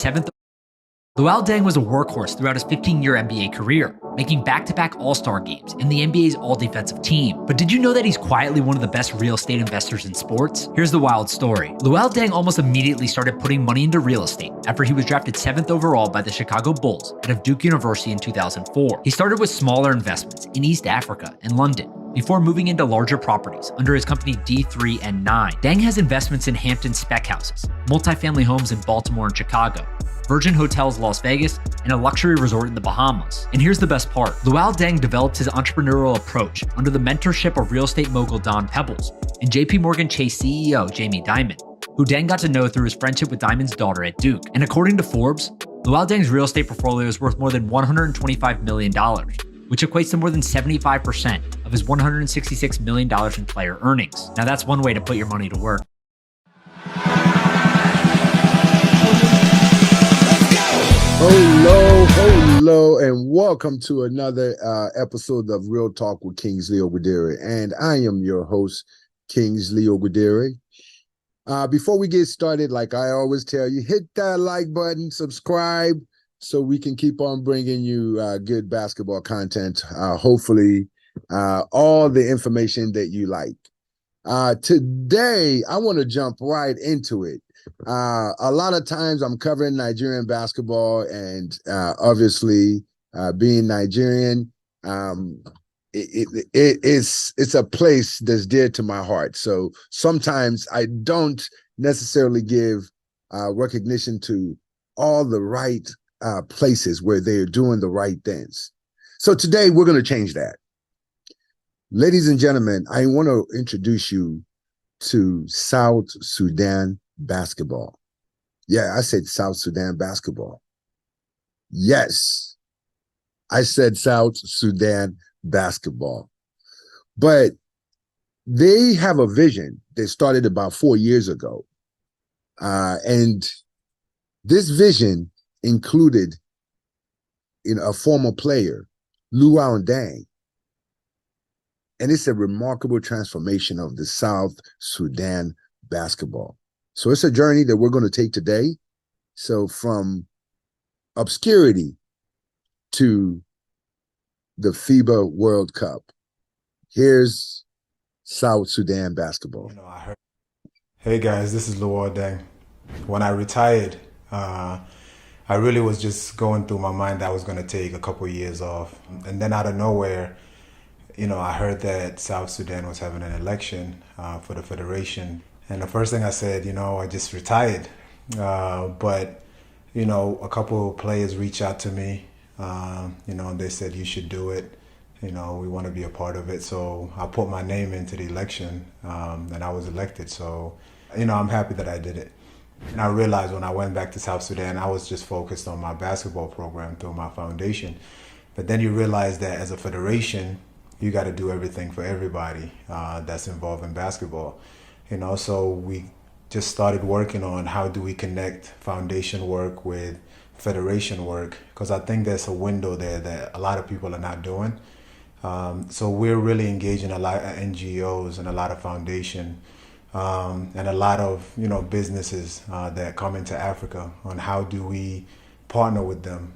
7th. Luol Deng was a workhorse throughout his 15-year NBA career, making back-to-back All-Star games in the NBA's all-defensive team. But did you know that he's quietly one of the best real estate investors in sports? Here's the wild story. Luol Deng almost immediately started putting money into real estate after he was drafted 7th overall by the Chicago Bulls out of Duke University in 2004. He started with smaller investments in East Africa and London, before moving into larger properties under his company D3 and 9. Deng has investments in Hampton spec houses, multifamily homes in Baltimore and Chicago, Virgin Hotels Las Vegas, and a luxury resort in the Bahamas. And here's the best part. Luol Deng developed his entrepreneurial approach under the mentorship of real estate mogul Don Pebbles and JP Morgan Chase CEO Jamie Dimon, who Deng got to know through his friendship with Dimon's daughter at Duke. And according to Forbes, Luol Deng's real estate portfolio is worth more than $125 million, which equates to more than 75% of his $166 million in player earnings. Now that's one way to put your money to work. Hello, and welcome to another episode of Real Talk with Kingsley Ogudere. And I am your host, Kingsley Ogudere. Before we get started, like I always tell you, hit that like button, subscribe, so we can keep on bringing you good basketball content. Hopefully, all the information that you like. Today, I want to jump right into it. A lot of times I'm covering Nigerian basketball, and obviously being Nigerian, it's a place that's dear to my heart. So sometimes I don't necessarily give recognition to all the right places where they're doing the right things. So today we're going to change that. Ladies and gentlemen, I want to introduce you to South Sudan Basketball. Yeah, I said South Sudan Basketball. Yes, I said South Sudan Basketball. But they have a vision that started about 4 years ago. And this vision included a former player, Luol Deng. And it's a remarkable transformation of the South Sudan basketball. So it's a journey that we're going to take today. So from obscurity to the FIBA World Cup, here's South Sudan basketball. Hey guys, this is Luol Deng. When I retired, I really was just going through my mind that I was going to take a couple of years off. And then out of nowhere, I heard that South Sudan was having an election for the Federation. And the first thing I said, I just retired. But a couple of players reached out to me, and they said, you should do it. We want to be a part of it. So I put my name into the election, and I was elected. So, I'm happy that I did it. And I realized when I went back to South Sudan, I was just focused on my basketball program through my foundation. But then you realize that as a federation, you got to do everything for everybody that's involved in basketball. So we just started working on how do we connect foundation work with federation work, because I think there's a window there that a lot of people are not doing. So we're really engaging a lot of NGOs and a lot of foundation and a lot of businesses that come into Africa on how do we partner with them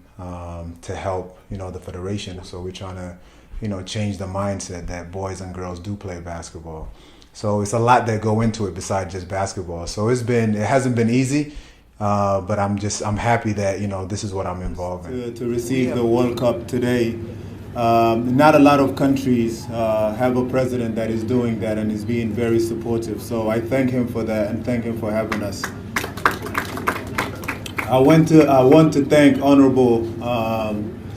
to help the federation. So we're trying to change the mindset that boys and girls do play basketball. So it's a lot that go into it besides just basketball. So it hasn't been easy, but I'm happy that this is what I'm involved in. To receive the World Cup today, not a lot of countries have a president that is doing that and is being very supportive. So I thank him for that and thank him for having us. I want to thank Honorable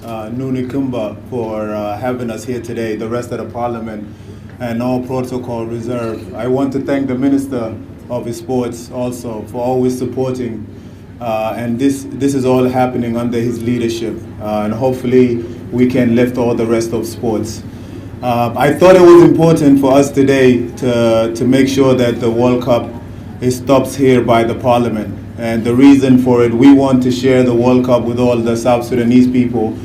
Nuni Kumba for having us here today, the rest of the Parliament, and all protocol reserved. I want to thank the Minister of Sports also for always supporting, and this is all happening under his leadership, and hopefully we can lift all the rest of sports. I thought it was important for us today to make sure that the World Cup stops here by the Parliament, and the reason for it, we want to share the World Cup with all the South Sudanese people.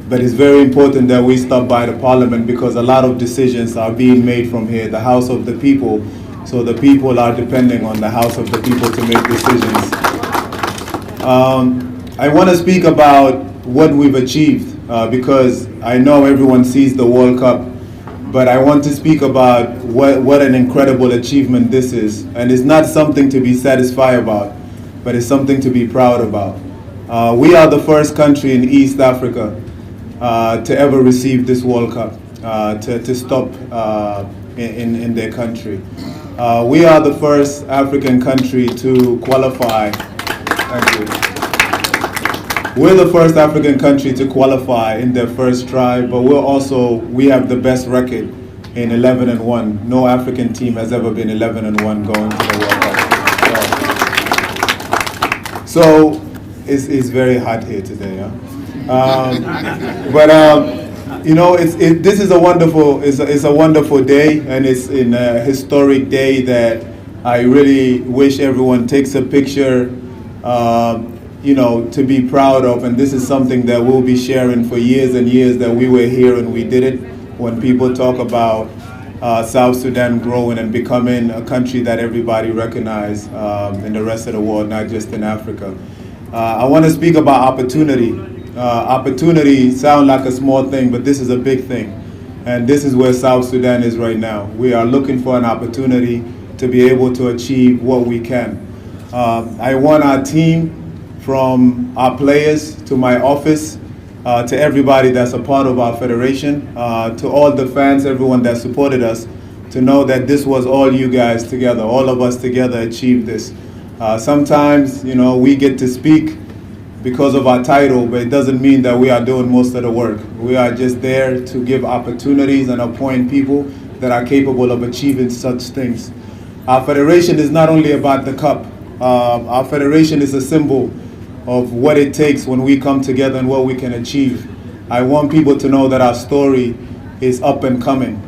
But it's very important that we stop by the Parliament because a lot of decisions are being made from here, the House of the People. So the people are depending on the House of the People to make decisions. I want to speak about what we've achieved because I know everyone sees the World Cup, but I want to speak about what an incredible achievement this is. And it's not something to be satisfied about, but it's something to be proud about. We are the first country in East Africa to ever receive this World Cup, to stop in their country. We are the first African country to qualify. Thank you. We're the first African country to qualify in their first try, but we have the best record in 11-1. No African team has ever been 11-1 going to the World Cup. So it's very hot here today, huh? This is a wonderful day, and it's a historic day that I really wish everyone takes a picture, to be proud of. And this is something that we'll be sharing for years and years, that we were here and we did it. When people talk about South Sudan growing and becoming a country that everybody recognizes in the rest of the world, not just in Africa. I want to speak about opportunity. Opportunity sounds like a small thing, but this is a big thing. And this is where South Sudan is right now. We are looking for an opportunity to be able to achieve what we can. I want our team, from our players to my office, to everybody that's a part of our federation, to all the fans, everyone that supported us, to know that this was all you guys together, all of us together achieved this. Sometimes, we get to speak because of our title, but it doesn't mean that we are doing most of the work. We are just there to give opportunities and appoint people that are capable of achieving such things. Our federation is not only about the cup. Our federation is a symbol of what it takes when we come together and what we can achieve. I want people to know that our story is up and coming.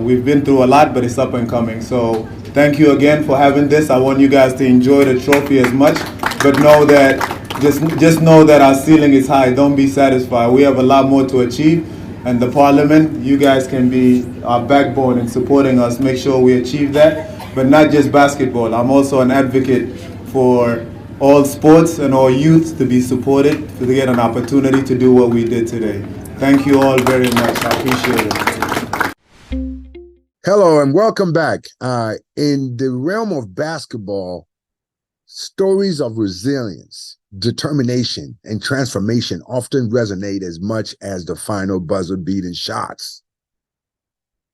We've been through a lot, but it's up and coming. So thank you again for having this. I want you guys to enjoy the trophy as much, but know that just know that our ceiling is high. Don't be satisfied. We have a lot more to achieve. And the parliament, you guys can be our backbone in supporting us. Make sure we achieve that. But not just basketball. I'm also an advocate for all sports and all youth to be supported, to get an opportunity to do what we did today. Thank you all very much. I appreciate it. Hello and welcome back. In the realm of basketball, stories of resilience, determination, and transformation often resonate as much as the final buzzer-beating shots.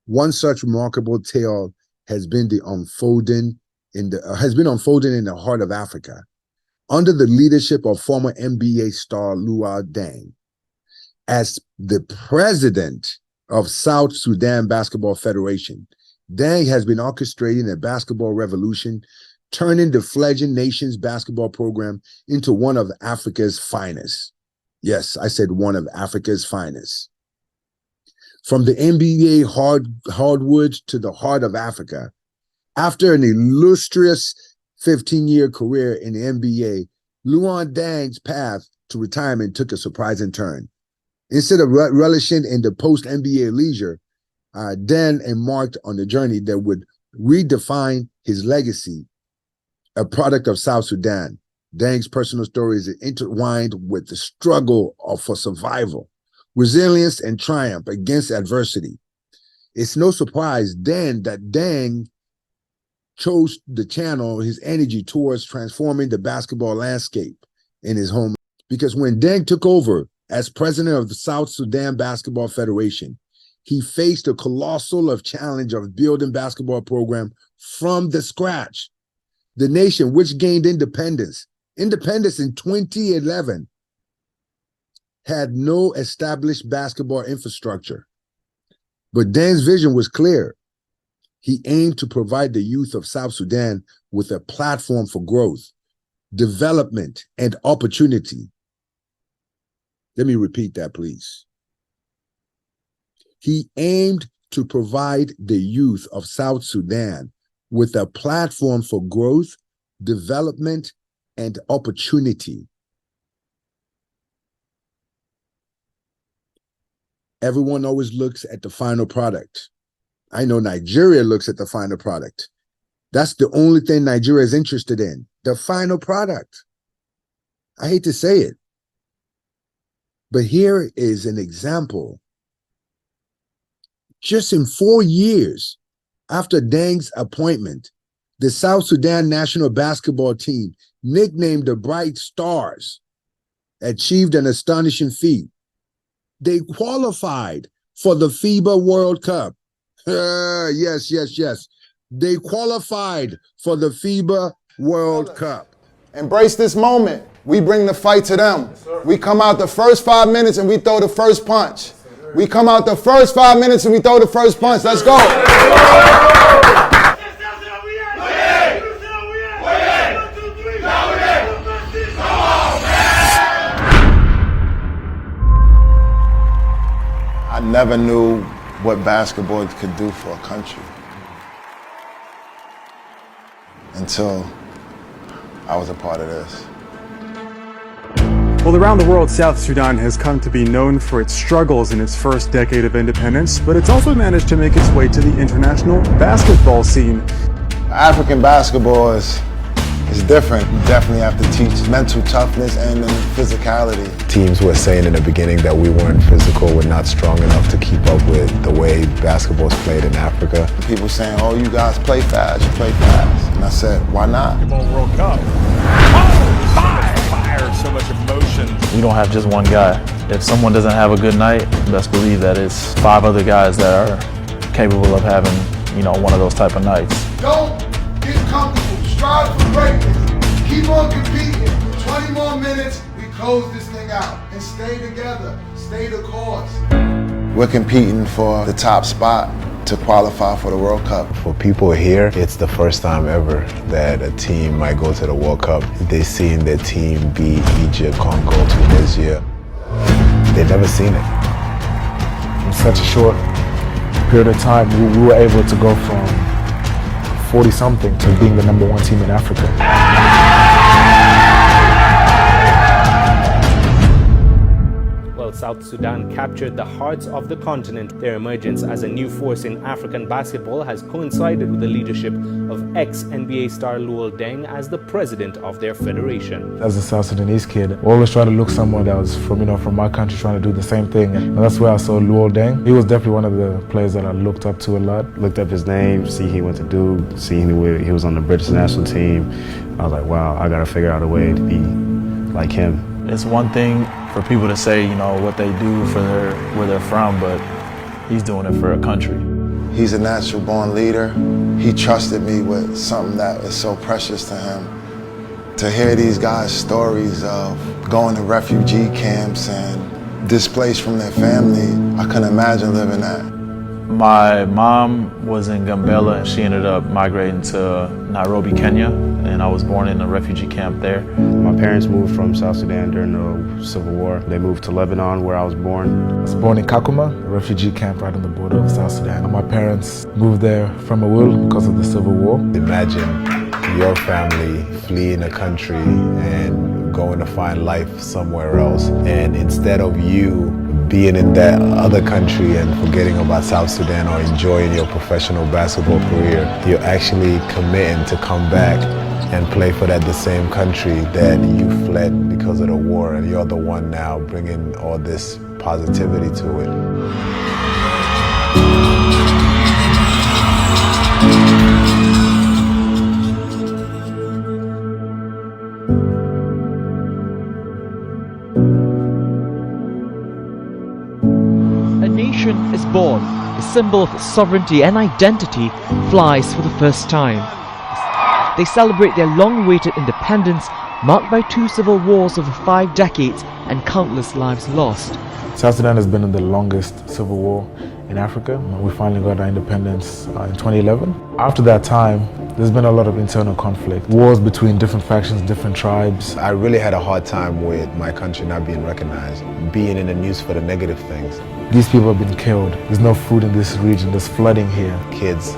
One such remarkable tale has been unfolding in the heart of Africa, under the leadership of former NBA star Luol Deng. As the president of South Sudan Basketball Federation, Deng has been orchestrating a basketball revolution, turning the fledgling nation's basketball program into one of Africa's finest. Yes, I said one of Africa's finest. From the NBA Hardwood to the heart of Africa, after an illustrious 15-year career in the NBA, Luol Deng's path to retirement took a surprising turn. Instead of relishing in the post-NBA leisure, Deng embarked on a journey that would redefine his legacy, a product of South Sudan. Deng's personal story is intertwined with the struggle for survival, resilience, and triumph against adversity. It's no surprise then that Deng chose to channel his energy towards transforming the basketball landscape in his home. Because when Deng took over as president of the South Sudan Basketball Federation, he faced a colossal challenge of building basketball program from the scratch. The nation, which gained independence in 2011, had no established basketball infrastructure. But Deng's vision was clear. He aimed to provide the youth of South Sudan with a platform for growth, development, and opportunity. Let me repeat that, please. He aimed to provide the youth of South Sudan with a platform for growth, development, and opportunity. Everyone always looks at the final product. I know Nigeria looks at the final product. That's the only thing Nigeria is interested in, the final product. I hate to say it, but here is an example. Just in 4 years after Deng's appointment, the South Sudan national basketball team, nicknamed the Bright Stars, achieved an astonishing feat. They qualified for the FIBA World Cup. Yes. They qualified for the FIBA World Cup. Embrace this moment. We bring the fight to them. We come out the first 5 minutes and we throw the first punch. We come out the first 5 minutes and we throw the first punch. Let's go. I never knew what basketball could do for a country until I was a part of this. Well, around the world, South Sudan has come to be known for its struggles in its first decade of independence, but it's also managed to make its way to the international basketball scene. African basketball is different. You definitely have to teach mental toughness and physicality. Teams were saying in the beginning that we weren't physical, we're not strong enough to keep up with the way basketball's played in Africa. People saying, oh, you guys play fast, you play fast. And I said, why not? World Cup. Fire, so much emotion. We don't have just one guy. If someone doesn't have a good night, best believe that it's 5 other guys that are capable of having, one of those type of nights. Don't get comfortable. Strive for greatness. Keep on competing. 20 more minutes, we close this thing out. And stay together. Stay the course. We're competing for the top spot to qualify for the World Cup. For people here, it's the first time ever that a team might go to the World Cup. They've seen their team beat Egypt, Congo, Tunisia. They've never seen it. In such a short period of time, we were able to go from 40-something to being the #1 team in Africa. South Sudan captured the hearts of the continent. Their emergence as a new force in African basketball has coincided with the leadership of ex-NBA star Luol Deng as the president of their federation. As a South Sudanese kid, I always try to look someone that was from my country trying to do the same thing. And that's where I saw Luol Deng. He was definitely one of the players that I looked up to a lot. Looked up his name, see he went to Duke, see he was on the British national team. I was like, wow, I gotta figure out a way to be like him. It's one thing for people to say, what they do for where they're from, but he's doing it for a country. He's a natural born leader. He trusted me with something that is so precious to him. To hear these guys' stories of going to refugee camps and displaced from their family, I couldn't imagine living that. My mom was in Gambela and she ended up migrating to Nairobi, Kenya, and I was born in a refugee camp there. My parents moved from South Sudan during the Civil War. They moved to Lebanon, where I was born. I was born in Kakuma, a refugee camp right on the border of South Sudan. And my parents moved there from a will because of the Civil War. Imagine your family fleeing a country and going to find life somewhere else, and instead of you being in that other country and forgetting about South Sudan or enjoying your professional basketball career, you're actually committing to come back and play for the same country that you fled because of the war, and you're the one now bringing all this positivity to it. Is born, a symbol of sovereignty and identity flies for the first time. They celebrate their long-awaited independence, marked by 2 civil wars over 5 decades and countless lives lost. South Sudan has been in the longest civil war in Africa. We finally got our independence in 2011. After that time, there's been a lot of internal conflict, wars between different factions, different tribes. I really had a hard time with my country not being recognized, being in the news for the negative things. These people have been killed. There's no food in this region. There's flooding here. Kids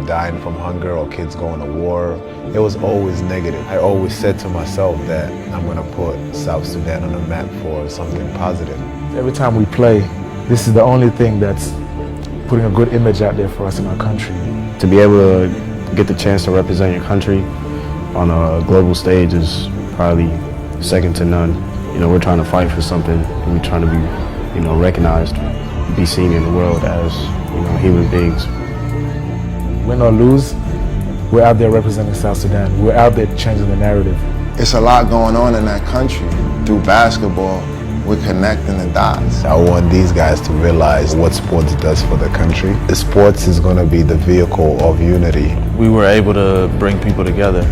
dying from hunger or kids going to war. It was always negative. I always said to myself that I'm going to put South Sudan on the map for something positive. Every time we play, this is the only thing that's putting a good image out there for us in our country. To be able to get the chance to represent your country on a global stage is probably second to none. You know, we're trying to fight for something. We're trying to be, you know, recognized, be seen in the world as, you know, human beings. Win or lose, we're out there representing South Sudan. We're out there changing the narrative. It's a lot going on in that country. Through basketball, we're connecting the dots. I want these guys to realize what sports does for the country. The sports is going to be the vehicle of unity. We were able to bring people together.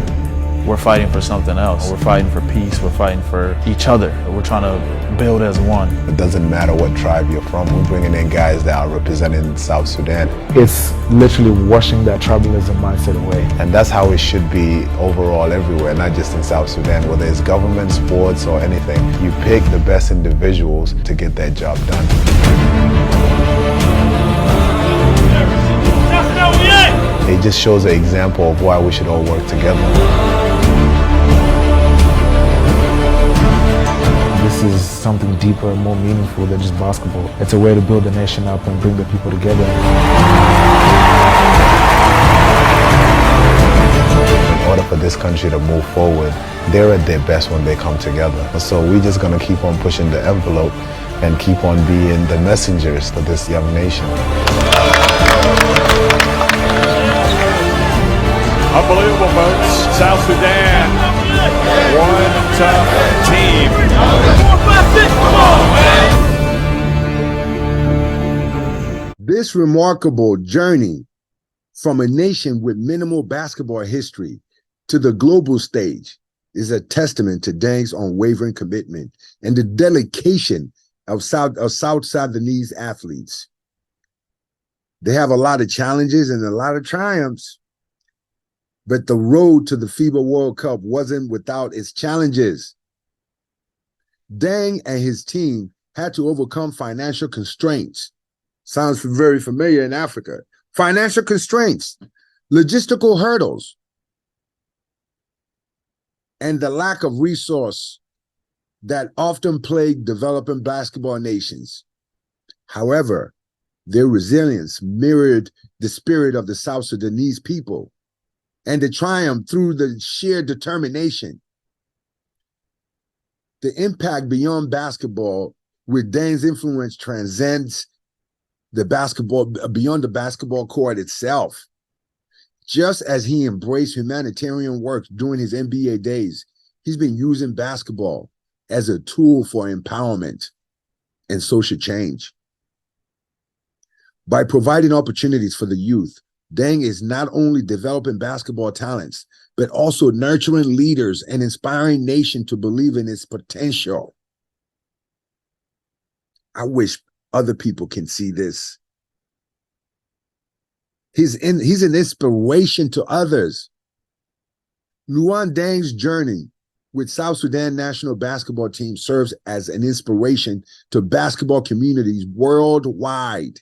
We're fighting for something else. We're fighting for peace. We're fighting for each other. We're trying to build as one. It doesn't matter what tribe you're from. We're bringing in guys that are representing South Sudan. It's literally washing that tribalism mindset away. And that's how it should be overall everywhere, not just in South Sudan, whether it's government, sports, or anything. You pick the best individuals to get that job done. It just shows an example of why we should all work together. This is something deeper and more meaningful than just basketball. It's a way to build the nation up and bring the people together. In order for this country to move forward, they're at their best when they come together. So we're just going to keep on pushing the envelope and keep on being the messengers for this young nation. Unbelievable, folks. South Sudan, one tough team. This remarkable journey from a nation with minimal basketball history to the global stage is a testament to Deng's unwavering commitment and the dedication of South Sudanese athletes. They have a lot of challenges and a lot of triumphs, but the road to the FIBA World Cup wasn't without its challenges. Deng and his team had to overcome financial constraints. Sounds very familiar in Africa. Financial constraints, logistical hurdles, and the lack of resource that often plague developing basketball nations. However, their resilience mirrored the spirit of the South Sudanese people and the triumph through the sheer determination. The impact beyond basketball with Deng's influence transcends the basketball, beyond the basketball court itself. Just as he embraced humanitarian work during his NBA days, he's been using basketball as a tool for empowerment and social change. By providing opportunities for the youth, Deng is not only developing basketball talents, but also nurturing leaders and inspiring nation to believe in its potential. I wish other people can see this. He's an inspiration to others. Luol Deng's journey with South Sudan national basketball team serves as an inspiration to basketball communities worldwide.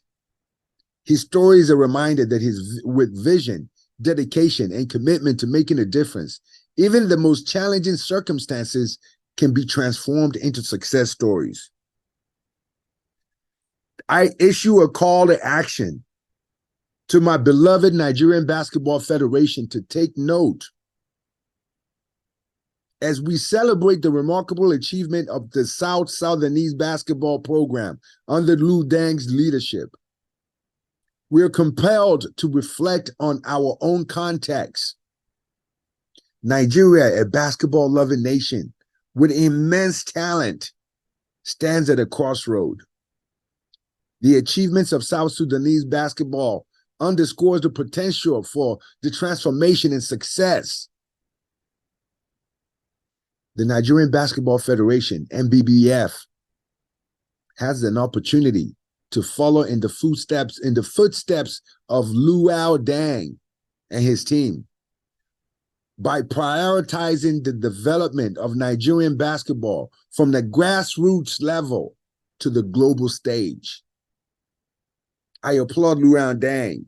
His story is a reminder that with vision, dedication, and commitment to making a difference, even the most challenging circumstances can be transformed into success stories. I issue a call to action to my beloved Nigerian Basketball Federation to take note as we celebrate the remarkable achievement of the South Sudanese basketball program under Luol Deng's leadership. We are compelled to reflect on our own context. Nigeria, a basketball-loving nation with immense talent, stands at a crossroad. The achievements of South Sudanese basketball underscores the potential for the transformation and success. The Nigerian Basketball Federation, NBBF, has an opportunity to follow in the footsteps of Luol Deng and his team by prioritizing the development of Nigerian basketball from the grassroots level to the global stage. I applaud Luol Deng.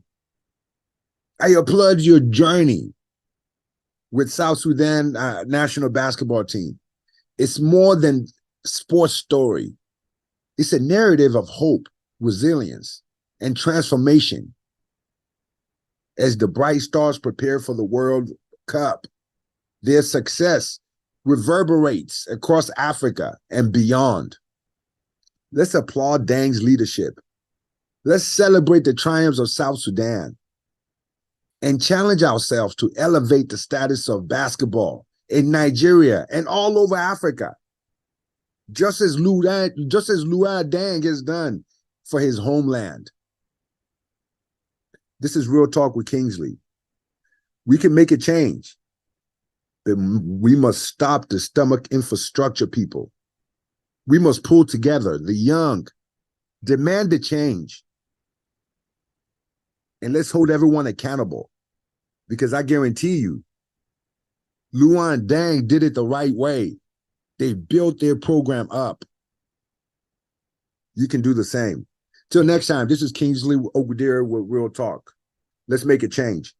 I applaud your journey with South Sudan national basketball team. It's more than a sports story. It's a narrative of hope, resilience, and transformation. As the bright stars prepare for the World Cup, their success reverberates across Africa and beyond. Let's applaud Deng's leadership. Let's celebrate the triumphs of South Sudan and challenge ourselves to elevate the status of basketball in Nigeria and all over Africa, just as Luol Deng has done for his homeland. This is Real Talk with Kingsley. We can make a change, but we must stop the stomach infrastructure people. We must pull together the young, demand the change, and let's hold everyone accountable, because I guarantee you, Luol Deng did it the right way. They built their program up. You can do the same. Till next time, this is Kingsley Ogudere with Real Talk. Let's make a change.